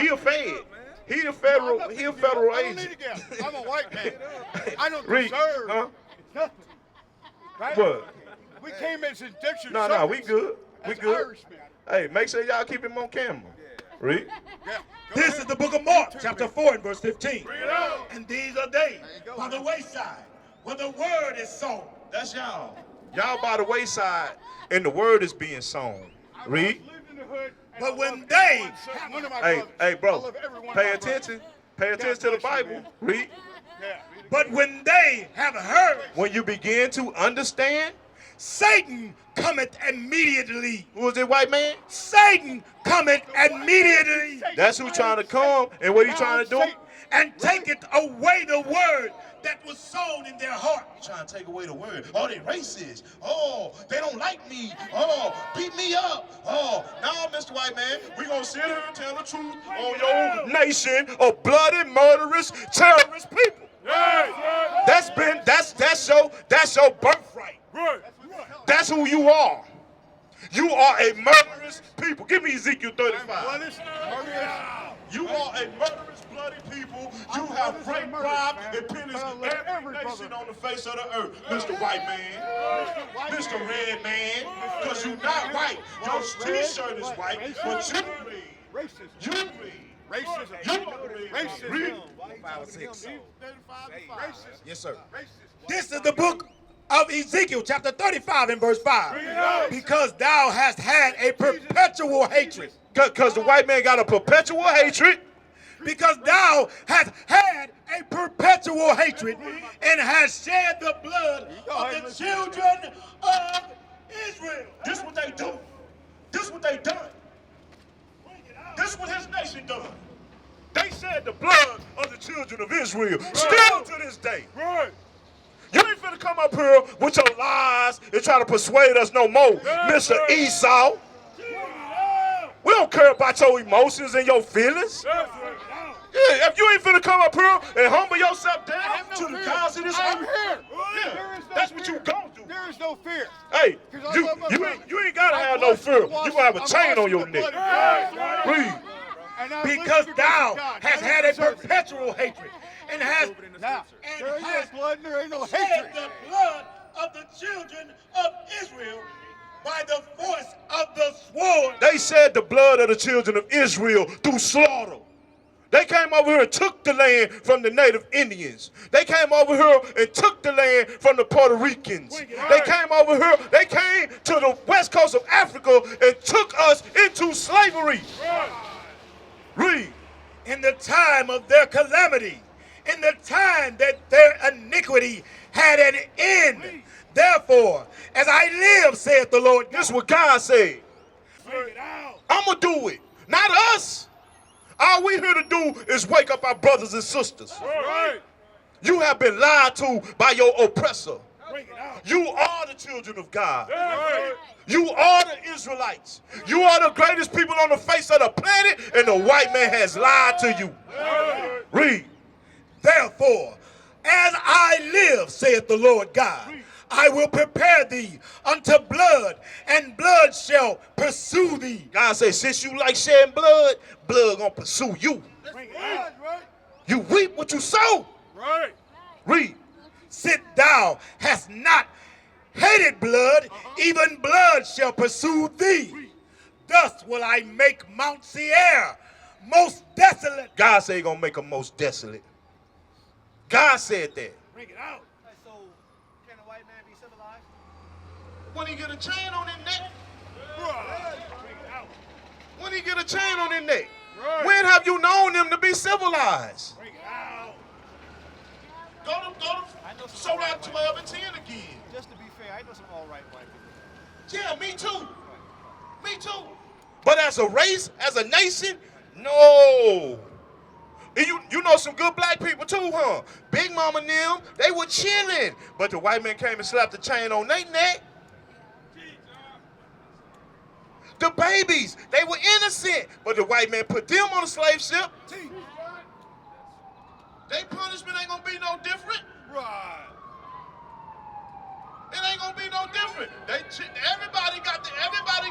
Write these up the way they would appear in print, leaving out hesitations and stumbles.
He a Fed. He a federal agent. I don't need a gap. I'm a white man. I don't deserve nothing. Right? What? We came as indentured No, we good. We good. Irishmen. Hey, make sure y'all keep him on camera. Read. Yeah. This is the book of Mark, chapter 4 and verse 15. And these are they by the wayside, where the word is sown. That's y'all. Y'all by the wayside, and the word is being sown. Read. But when they, Hey, bro, pay attention. Pay attention to the Bible. Read. but when they have heard, When you begin to understand, Satan cometh immediately. who is it, white man? Satan cometh immediately That's who trying to come, and what he trying to do? and taketh away the word that was sown in their heart. Trying to take away the word. Oh, they racist. Oh, they don't like me. Oh, beat me up. Oh, no, Mr. White Man, we gonna sit here and tell the truth on your nation of bloody, murderous, terrorist people. That's your birthright. That's who you are. You are a murderous people. Give me Ezekiel 35. You are a murderous, bloody people. You have raped, robbed, and pillaged every nation on the face of the earth. Mr. White Man, Mr. Red Man, because you're not white. Your t-shirt is white, but you read. You read. Racism. Read. 5 or 6. Yes, sir. This is the book of Ezekiel, chapter 35 and verse 5. Because thou hast had a perpetual hatred. Because the white man got a perpetual hatred. Because thou hast had a perpetual hatred and hast shed the blood of the children of Israel. This what they do. This what they done. This what his nation done. They shed the blood of the children of Israel. Still to this day. You ain't finna come up here with your lies and try to persuade us no more, Mr. Esau. We don't care about your emotions and your feelings. Yeah, if you ain't finna come up here and humble yourself down to the cause of this I'm earth, here. yeah, that's what you gonna do. There is no fear. Hey, you ain't gotta have no fear. You gonna have a chain on your neck. Read. Because thou hast had a perpetual hatred and hast Now, there ain't no blood and there ain't no shed hatred. the blood of the children of Israel by the force of the sword. They shed the blood of the children of Israel through slaughter. They came over here and took the land from the native Indians. They came over here and took the land from the Puerto Ricans. They came over here, they came to the west coast of Africa and took us into slavery. Read. In the time of their calamity, in the time that their iniquity had an end. Therefore, as I live, saith the Lord. This is what God said. I'm going to do it. Not us. All we here to do is wake up our brothers and sisters. You have been lied to by your oppressor. You are the children of God. You are the Israelites. You are the greatest people on the face of the planet, and the white man has lied to you. Read. Therefore, as I live, saith the Lord God, I will prepare thee unto blood, and blood shall pursue thee. God says, since you like shedding blood, blood gonna pursue you. You reap what you sow. Read. Sit thou hast not hated blood, even blood shall pursue thee. Thus will I make Mount Seir most desolate. God said he gonna make them most desolate. God said that. Bring it out. So, can a white man be civilized? When he get a chain on his neck. When he get a chain on his neck. When have you known them to be civilized? Bring it out. Go to Sarat 12 and 10 again. Just to be fair, I know some all right white people. Yeah, me too. Me too. But as a race, as a nation, no. And you know some good black people too, huh? Big Mama and them, they were chilling. But the white man came and slapped the chain on their neck. The babies, they were innocent. But the white man put them on a slave ship. Their punishment ain't gonna be no different. It ain't gonna be no different. Everybody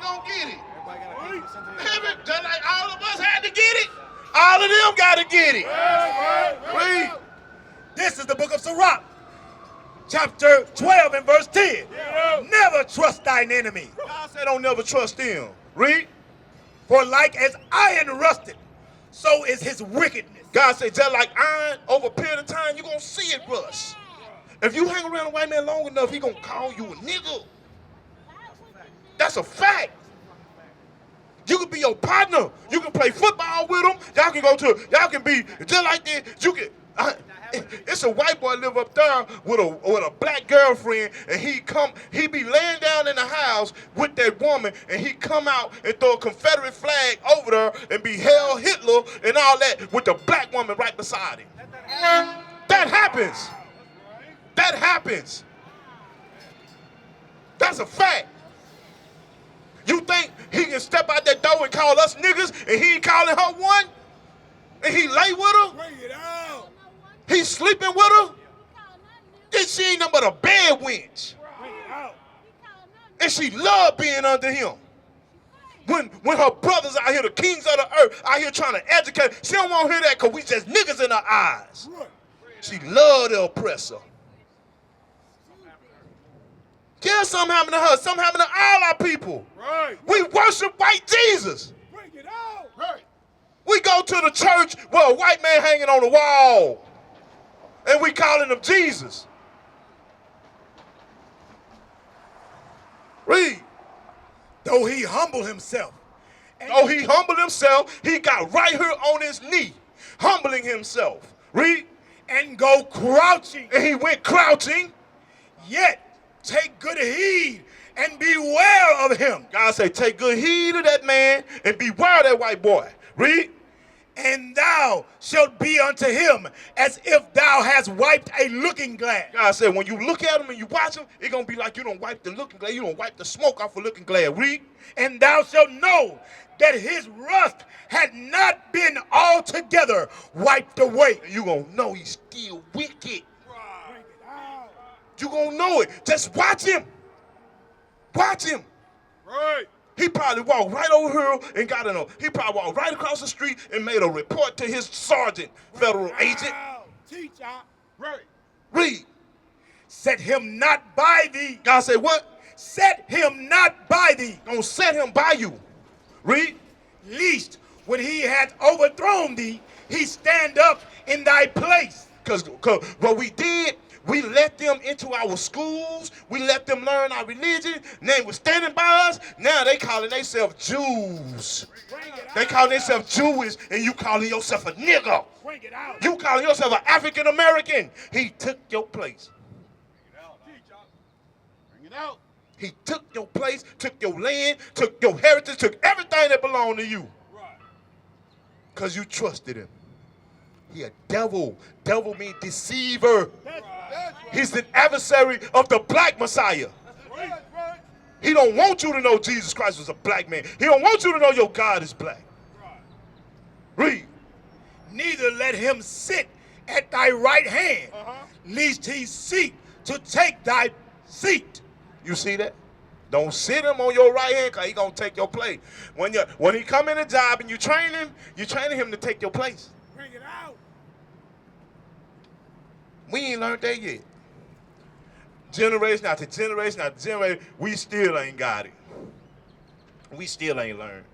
gonna get it. Everybody got a 8% of Just like all of us had to get it. of them got to get it. Read. This is the book of Sarat, chapter 12 and verse 10. Never trust thine enemy. God said don't never trust them. Read. For like as iron rusted, so is his wickedness. God said just like iron, over a period of time, you're going to see it rust. If you hang around a white man long enough, he going to call you a nigga. That's a fact. You can be your partner. You can play football with him. Y'all can be just like this. It's a white boy live up there with a black girlfriend, and he be laying down in the house with that woman, and he come out and throw a Confederate flag over there and be Hail Hitler and all that with the black woman right beside him. That happens. That happens. That's a fact. You think he can step out that door and call us niggas, and he ain't calling her one? And he lay with her? Bring it out. He sleeping with her? Then she ain't nothing but a bed wench. Bring it out. And she love being under him. When her brothers out here, the kings of the earth, out here trying to educate, she don't want to hear that because we just niggas in her eyes. She love the oppressor. Yeah, something happened to her. Something happened to all our people. Right. We worship white Jesus. Bring it out. Right. We go to the church where a white man hanging on the wall, and we calling him Jesus. Read. Though he humble himself. Though he humbled himself, he got right here on his knee, humbling himself. Read. And go crouching. And he went crouching. Yet take good heed and beware of him. God say, take good heed of that man and beware of that white boy. Read. And thou shalt be unto him as if thou hast wiped a looking glass. God said, when you look at him and you watch him, it's going to be like you don't wipe the looking glass. You don't wipe the smoke off a looking glass. Read. And thou shalt know that his rust had not been altogether wiped away. You going to know he's still wicked. You going to know it. Just watch him. Watch him. Right. He probably walked right over here and he probably walked right across the street and made a report to his sergeant, federal agent. Teacher. Right. Read. Set him not by thee. God said what? Set him not by thee. Don't set him by you. Read. Lest when he hath overthrown thee, he stand up in thy place. Because what we did, we let them into our schools. We let them learn our religion. They were standing by us. Now they calling themselves Jews. They calling themselves Jewish, and you calling yourself a nigger. Bring it out. You calling yourself an African American. He took your place. Bring it out. He took your place, took your land, took your heritage, took everything that belonged to you. Because you trusted him. He a devil. Devil means deceiver. He's an adversary of the black Messiah. He don't want you to know Jesus Christ was a black man. He don't want you to know your God is black. Read. Neither let him sit at thy right hand, lest he seek to take thy seat. You see that? Don't sit him on your right hand because he's going to take your place. When he come in a job and you training him to take your place. Bring it out. We ain't learned that yet. Generation after generation after generation, we still ain't got it. We still ain't learned.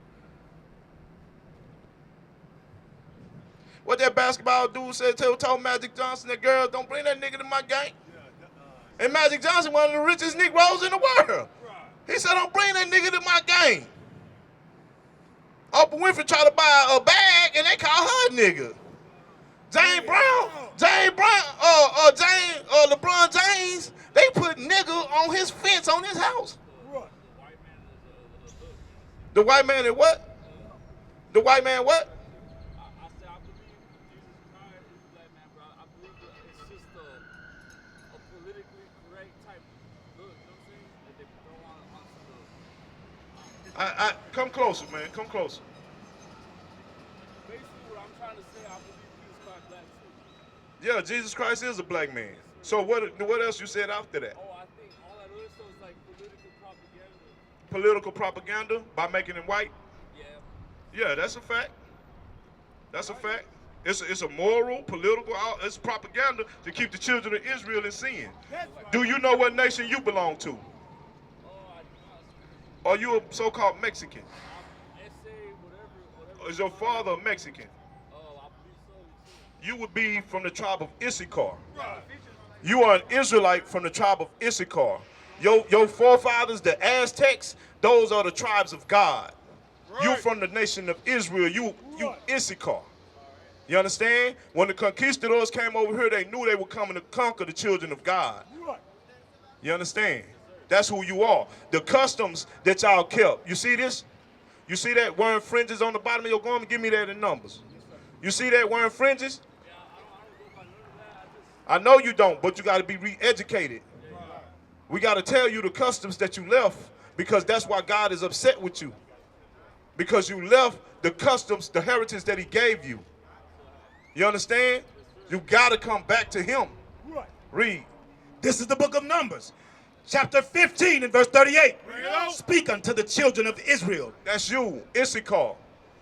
What that basketball dude said, told Magic Johnson, that girl, don't bring that nigga to my game. And Magic Johnson, one of the richest Negroes in the world. He said, don't bring that nigga to my game. Oprah Winfrey tried to buy a bag, and they call her a nigga. LeBron James, they put nigga on his fence on his house. The white man is what? The white man what? I said, I believe Jesus Christ is a black man, bro. I believe it's just a politically correct type look, you know what I'm saying? That they throw on the Come closer, man. Come closer. basically what I'm trying to say, I believe Jesus Christ black too. Yeah, Jesus Christ is a black man. So what else you said after that? Oh, I think all that other stuff is like political propaganda. Political propaganda by making him white? Yeah. Yeah, that's a fact. That's a fact. It's a moral, political, it's propaganda to keep the children of Israel in sin. Do you know what nation you belong to? Are you a so-called Mexican? Is your father a Mexican? You would be from the tribe of Issachar. You are an Israelite from the tribe of Issachar. Your forefathers, the Aztecs, those are the tribes of God. You from the nation of Israel, you Issachar. You understand? When the conquistadors came over here, they knew they were coming to conquer the children of God. You understand? That's who you are. The customs that y'all kept. You see this? You see that wearing fringes on the bottom of your garment? Give me that in numbers. You see that wearing fringes? I know you don't, but you got to be re-educated. We got to tell you the customs that you left, because that's why God is upset with you. Because you left the customs, the heritage that he gave you. You understand? You got to come back to him. Read. This is the book of Numbers, chapter 15 and verse 38. Speak unto the children of Israel. That's you, Issachar.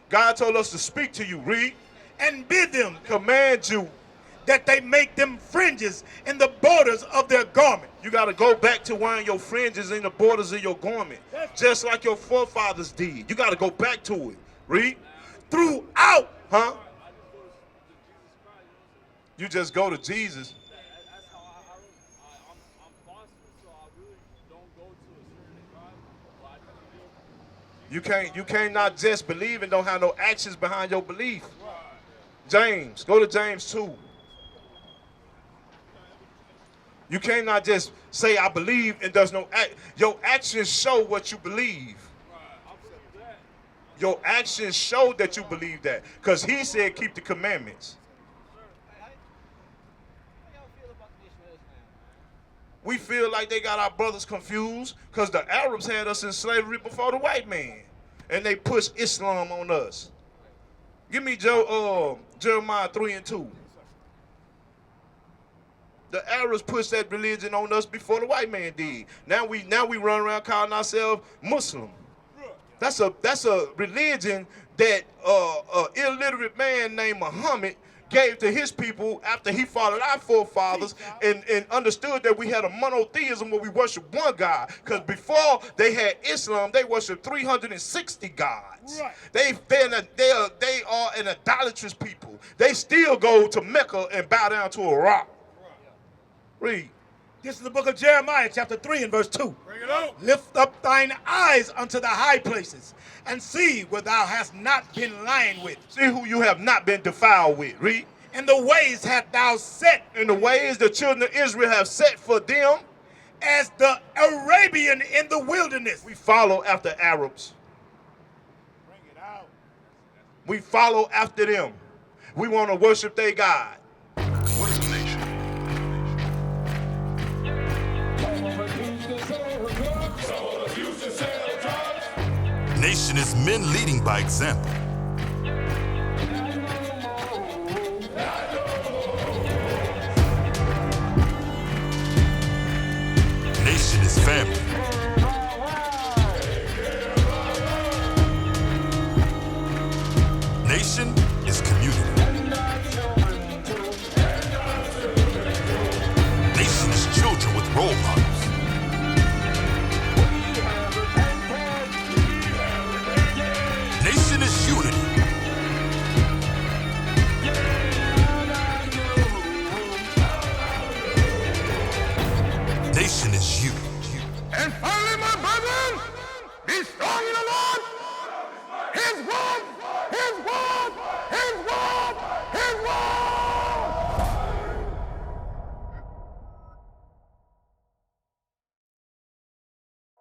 God told us to speak to you. Read. And bid them Command you that they make them fringes in the borders of their garment. You got to go back to wearing your fringes in the borders of your garment, just like your forefathers did. You got to go back to it. Read. Throughout. Huh? You just go to Jesus. That's how I'm Boston, so I really don't go to a certain tribe, but I do. You can't not just believe and don't have no actions behind your belief. James, go to James 2. You can't not just say I believe and does no act. Your actions show what you believe. Your actions show that you believe that, because he said keep the commandments. We feel like they got our brothers confused because the Arabs had us in slavery before the white man, and they pushed Islam on us. Give me Jeremiah 3 and 2. The Arabs pushed that religion on us before the white man did. Now we run around calling ourselves Muslim. That's a religion that an illiterate man named Muhammad gave to his people after he followed our forefathers and understood that we had a monotheism where we worship one God. Because before they had Islam, they worshiped 360 gods. They are an idolatrous people. They still go to Mecca and bow down to a rock. Read. This is the book of Jeremiah, chapter 3 and verse 2. Bring it out. Lift up thine eyes unto the high places, and see where thou hast not been lying with. See who you have not been defiled with. Read. And the ways hast thou set. In the ways the children of Israel have set for them, as the Arabian in the wilderness. we follow after Arabs. Bring it out. We follow after them. We want to worship their God. What is a nation? Nation is men leading by example.